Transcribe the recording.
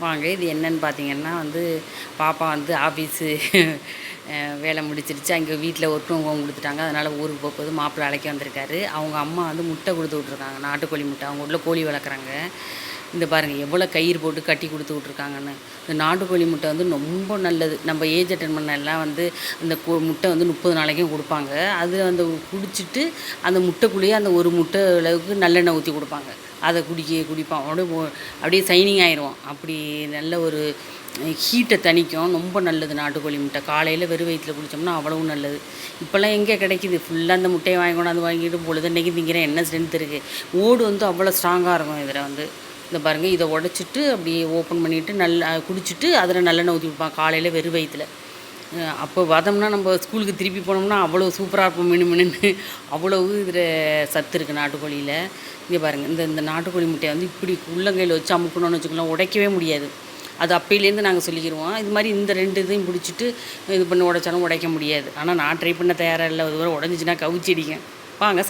வாங்க. இது என்னன்னு பார்த்தீங்கன்னா பாப்பா ஆஃபீஸு வேலை முடிச்சிருச்சு. அங்கே வீட்டில் ஒர்க் ஃப்ரம் ஹோம் கொடுத்துட்டாங்க. அதனால் ஊருக்கு போகும்போது மாப்பிள்ளை அழைக்க வந்திருக்காரு. அவங்க அம்மா முட்டை கொடுத்து விட்ருக்காங்க. நாட்டுக்கோழி முட்டை. அவங்க ஊரில் கோழி வளர்க்குறாங்க. இந்த பாருங்கள் எவ்வளோ கயிறு போட்டு கட்டி கொடுத்து விட்ருக்காங்கன்னு. இந்த நாட்டுக்கோழி முட்டை ரொம்ப நல்லது. நம்ம ஏஜ் அட்டன் பண்ண எல்லாம் அந்த முட்டை 30 நாளைக்கும் கொடுப்பாங்க. அது குடிச்சிட்டு அந்த முட்டைக்குள்ளேயே அந்த ஒரு முட்டை அளவுக்கு நல்லெண்ணெய் ஊற்றி கொடுப்பாங்க. அதை குடிப்பான். அப்படியே சைனிங் ஆயிடுவோம். அப்படி நல்ல ஒரு ஹீட்டை தணிக்கும். ரொம்ப நல்லது நாட்டுக்கோழி முட்டை. காலையில் வெறும் வயிற்றில் குடித்தோம்னா அவ்வளவு நல்லது. இப்போல்லாம் எங்கே கிடைக்கிது? ஃபுல்லாக அந்த முட்டையை வாங்கிக்கொண்டு வாங்கிட்டு பொழுதுன்னைக்கு திங்கிறேன். என்ன ஸ்ட்ரென்த் இருக்குது? ஓடு அவ்வளோ ஸ்ட்ராங்காக இருக்கும். இதில் இந்த பாருங்கள், இதை உடச்சிட்டு அப்படியே ஓப்பன் பண்ணிவிட்டு நல்லா குடிச்சிட்டு அதில் நல்லெண்ணெய் ஊற்றி கொடுப்பாங்க காலையில் வெறும் வயிற்றில். அப்போ வதம்னா நம்ம ஸ்கூலுக்கு திருப்பி போனோம்னா அவ்வளோ சூப்பராக இருக்கும். மினுமினுன்னு அவ்வளவு இதில் சத்து இருக்குது நாட்டுக்கோழியில். இங்கே பாருங்கள், இந்த நாட்டுக்கோழி முட்டையை இப்படி உள்ளங்கையில் வச்சு அமுக்கணும்னு வச்சுக்கலாம், உடைக்கவே முடியாது. அது அப்பையிலேருந்து நாங்கள் சொல்லிக்கிடுவோம். இது மாதிரி இந்த 2 இதையும் பிடிச்சிட்டு இது பண்ணி உடைச்சாலும் உடைக்க முடியாது. ஆனால் நான் ட்ரை பண்ண தயாராக இல்லை. அது வரை உடஞ்சிச்சின்னா கவுச்சி அடிக்கும். வாங்க